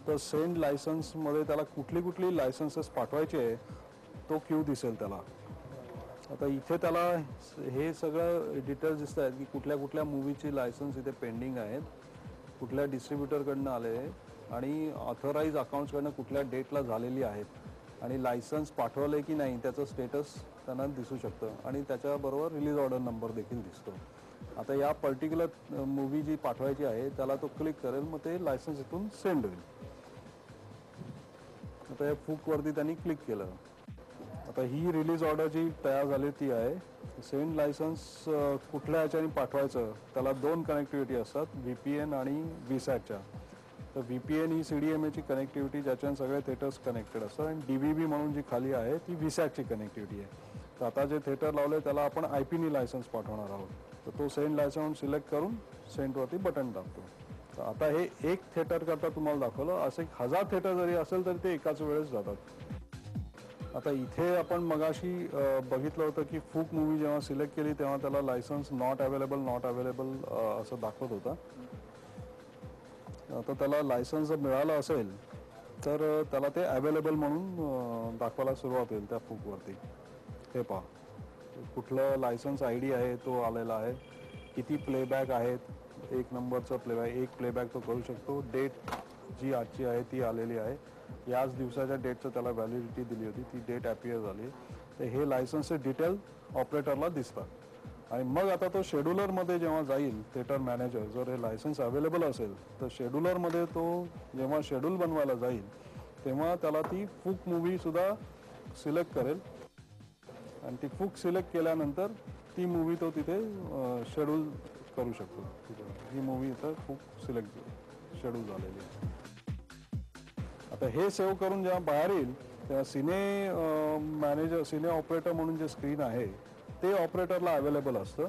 तर सेंड लायसन्समध्ये त्याला कुठली कुठली लायसन्सेस पाठवायचे आहे तो क्यू दिसेल त्याला. आता इथे त्याला हे सगळं डिटेल्स दिसत आहेत की कुठल्या कुठल्या मूवीची लायसन्स इथे पेंडिंग आहेत, कुठल्या डिस्ट्रीब्युटरकडनं आले आणि ऑथराईज अकाउंट्सकडनं कुठल्या डेटला झालेली आहेत आणि लायसन्स पाठवलं की नाही त्याचं स्टेटस त्यांना दिसू शकतं आणि त्याच्याबरोबर रिलीज ऑर्डर नंबर देखील दिसतो. आता या पर्टिक्युलर मूवी जी पाठवायची आहे त्याला तो क्लिक करेल, मग ते लायसन्स इथून सेंड होईल. आता या फूकवरती त्यांनी क्लिक केलं. आता ही रिलीज ऑर्डर जी तयार झाली ती आहे. सेंड लायसन्स कुठल्या ह्याच्याने पाठवायचं त्याला 2 कनेक्टिव्हिटी असतात, VPN आणि VSATच्या. तर VPN ही CDMAची कनेक्टिव्हिटी ज्याच्याने सगळे थिएटर्स कनेक्टेड असतात आणि DVB म्हणून जी खाली आहे ती VSATची कनेक्टिव्हिटी आहे. तर आता जे थिएटर लावले त्याला आपण IP लायसन्स पाठवणार आहोत. तर तो सेंड लायसन्स सिलेक्ट करून सेंडवरती बटन दाबतो. तर आता हे एक थिएटर करता तुम्हाला दाखवलं, असे 1000 थिएटर जरी असेल तरी ते एकाच वेळेस जातात. आता इथे आपण मगाशी बघितलं होतं की फूक मूवी जेव्हा सिलेक्ट केली तेव्हा त्याला लायसन्स नॉट अवेलेबल असं दाखवत होता. आता त्याला लायसन्स जर मिळालं असेल तर त्याला ते अवेलेबल म्हणून दाखवायला सुरुवात होईल त्या फूकवरती. हे पहा, कुठलं लायसन्स ID आहे तो आलेला आहे, किती प्लेबॅक आहेत, 1 नंबरचं प्लेबॅक, 1 प्लेबॅक तो करू शकतो, डेट जी आजची आहे ती आलेली आहे, याच दिवसाच्या डेटचं त्याला व्हॅलिडिटी दिली होती, ती डेट ॲपियर झाली. तर हे लायसन्सचे डिटेल ऑपरेटरला दिसतात. आणि मग आता तो शेड्युलरमध्ये जेव्हा जाईल थिएटर मॅनेजर, जर हे लायसन्स अवेलेबल असेल तर शेड्युलरमध्ये तो जेव्हा शेड्यूल बनवायला जाईल तेव्हा त्याला ती फूक मूवीसुद्धा सिलेक्ट करेल आणि ती फूक सिलेक्ट केल्यानंतर ती मूवी तो तिथे शेड्यूल करू शकतो. ही मूवी इथं फूक सिलेक्ट शेड्यूल झालेली आहे. आता हे सेव्ह करून जेव्हा बाहेर येईल तेव्हा सिने ऑपरेटर म्हणून जे स्क्रीन आहे ते ऑपरेटरला अवेलेबल असतं.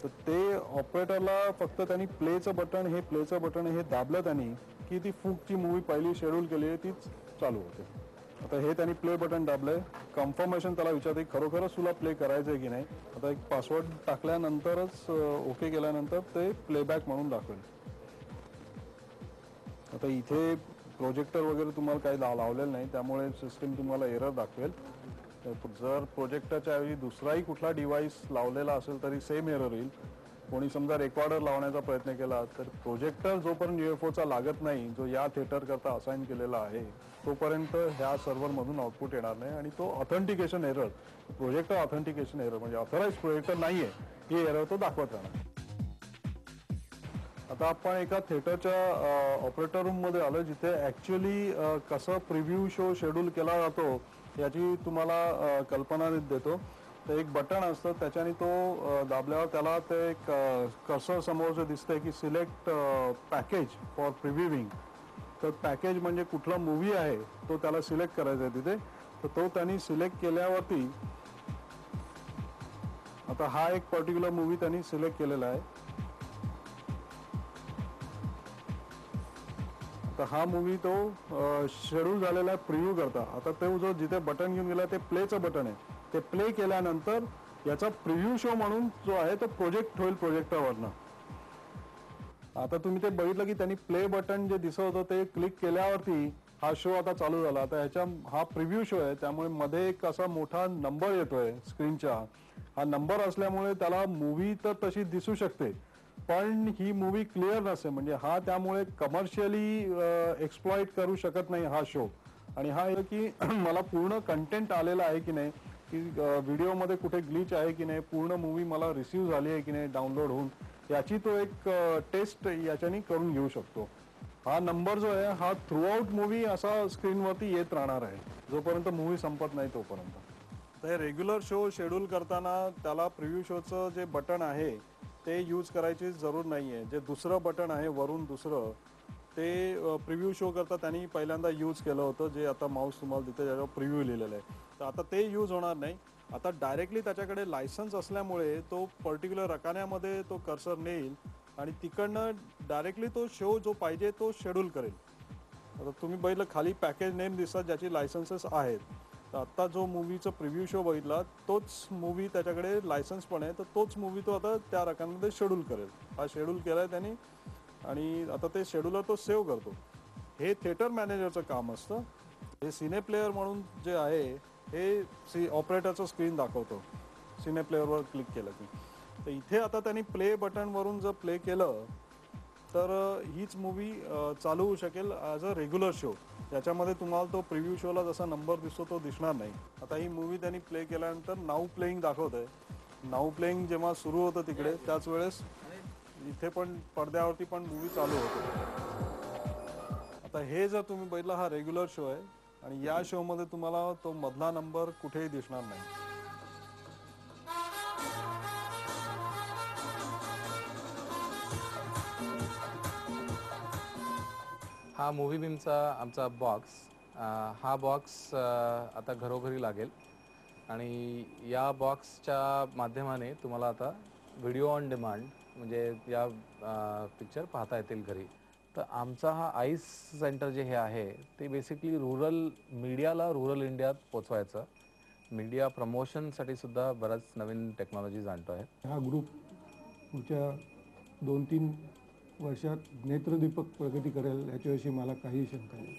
तर ते ऑपरेटरला फक्त त्यांनी प्लेचं बटन हे दाबलं त्यांनी की ती फूकची मूवी पहिली शेड्यूल केली आहे तीच चालू होते. आता हे त्यांनी प्ले बटन दाबलंय, कन्फर्मेशन त्याला विचारते खरोखरच तुला प्ले करायचं आहे की नाही. आता एक पासवर्ड टाकल्यानंतरच ओके केल्यानंतर ते प्लेबॅक म्हणून दाखवेल. आता इथे प्रोजेक्टर वगैरे तुम्हाला काही लावलेलं नाही त्यामुळे सिस्टीम तुम्हाला एरर दाखवेल. जर प्रोजेक्टरच्या ऐवजी दुसराही कुठला डिव्हाइस लावलेला असेल तरी सेम एरर येईल. कोणी समजा रेकॉर्डर लावण्याचा प्रयत्न केला तर प्रोजेक्टर जोपर्यंत UFOचा लागत नाही, जो या थिएटर करता असाइन केलेला आहे तोपर्यंत ह्या सर्व्हरमधून आउटपुट येणार नाही आणि तो authentication error, projector authentication error म्हणजे ऑथराइज प्रोजेक्टर नाहीये ही एरर तो दाखवत राहणार. आता आपण एका थिएटरच्या ऑपरेटर रूममध्ये आलो जिथे ॲक्च्युली कसं प्रिव्ह्यू शो शेड्यूल केला जातो याची तुम्हाला कल्पना देतो. तर एक बटन असतं त्याच्याने तो दाबल्यावर त्याला ते एक कर्सर समोरचं दिसतंय की सिलेक्ट पॅकेज फॉर प्रिव्ह्यूविंग. तर पॅकेज म्हणजे कुठला मूवी आहे तो त्याला सिलेक्ट करायचा आहे तिथे. तर तो त्यांनी सिलेक्ट केल्यावरती आता हा एक पर्टिक्युलर मूवी त्यांनी सिलेक्ट केलेला आहे. तर हा मूवी तो शेड्यूल झालेला आहे प्रिव्ह्यू करता. आता तो जो जिथे बटन घेऊन गेला ते प्लेचं बटन आहे, ते प्ले केल्यानंतर याचा प्रिव्ह्यू शो म्हणून जो आहे तो प्रोजेक्ट होईल प्रोजेक्टरवरनं. आता तुम्ही ते बघितलं की त्यांनी प्ले बटन जे दिसत होतं ते क्लिक केल्यावरती हा शो आता चालू झाला. आता हा प्रिव्ह्यू शो आहे त्यामुळे मध्ये एक असा मोठा नंबर येतोय स्क्रीनचा. हा नंबर असल्यामुळे त्याला मूवी तर तशी दिसू शकते पण ही मूवी क्लिअर नसते, म्हणजे हा त्यामुळे कमर्शियली एक्सप्लॉइट करू शकत नाही हा शो. आणि हा आहे की मला पूर्ण कंटेंट आलेला आहे की नाही, की व्हिडिओमध्ये कुठे ग्लिच आहे की नाही, पूर्ण मूवी मला रिसीव्ह झाली आहे की नाही डाउनलोड होऊन, याची तो एक टेस्ट याच्याने करून घेऊ शकतो. हा नंबर जो आहे हा थ्रूआउट मूवी असा स्क्रीनवरती येत राहणार आहे जोपर्यंत मूवी संपत नाही तोपर्यंत. तर हे रेग्युलर शो शेड्यूल करताना त्याला प्रिव्ह्यू शोचं जे बटन आहे ते यूज करायची जरूर नाही आहे. जे दुसरं बटन आहे वरून दुसरं ते प्रिव्ह्यू शो करता त्यांनी पहिल्यांदा यूज केलं होतं, जे आता माऊस तुम्हाला तिथे त्याच्यावर प्रिव्ह्यू लिहिलेलं आहे. तर आता ते यूज होणार नाही. आता डायरेक्टली त्याच्याकडे लायसन्स असल्यामुळे तो पर्टिक्युलर रकान्यामध्ये तो कर्सर नेईल आणि तिकडनं डायरेक्टली तो शो जो पाहिजे तो शेड्यूल करेल. आता तुम्ही बघितलं खाली पॅकेज नेम दिसतात ज्याची लायसन्सेस आहेत. तर आत्ता जो मूवीचं प्रिव्ह्यू शो बघितला तोच मूवी त्याच्याकडे लायसन्स पण आहे, तर तोच मूवी तो आता त्या रकान्यामध्ये शेड्यूल करेल. हा शेड्यूल केला आहे त्यांनी आणि आता ते शेड्यूलर तो सेव्ह करतो. हे थिएटर मॅनेजरचं काम असतं. हे सिने प्लेयर म्हणून जे आहे हे ऑपरेटरचं स्क्रीन दाखवतो सिने प्लेअरवर क्लिक केलं की. तर इथे आता त्यांनी प्ले बटनवरून जर प्ले केलं तर हीच मूवी चालू होऊ शकेल ॲज अ रेग्युलर शो. याच्यामध्ये तुम्हाला तो प्रिव्ह्यू शोला जसा नंबर दिसतो तो दिसणार नाही. आता ही मूवी त्यांनी प्ले केल्यानंतर नाऊ प्लेईंग दाखवत आहे. नाऊ प्लेईंग जेव्हा सुरू होतं तिकडे त्याच वेळेस इथे पण पडद्यावरती पण मूवी चालू होते. आता हे जर तुम्ही बघितलं हा रेग्युलर शो आहे आणि या शोमध्ये तुम्हाला तो मधला नंबर कुठेही दिसणार नाही. हा मूव्ही बीमचा आमचा बॉक्स, हा बॉक्स आता घरोघरी लागेल आणि या बॉक्सच्या माध्यमाने तुम्हाला आता व्हिडिओ ऑन डिमांड म्हणजे या पिक्चर पाहता येतील घरी. तर आमचा हा आईस सेंटर जे हे आहे ते बेसिकली रुरल मीडियाला रुरल इंडियात पोचवायचं, मीडिया प्रमोशनसाठी सुद्धा बऱ्याच नवीन टेक्नॉलॉजीज आणतो आहे. हा ग्रुप पुढच्या 2-3 वर्षात नेत्रदीपक प्रगती करेल याच्याविषयी मला काही शंका नाही.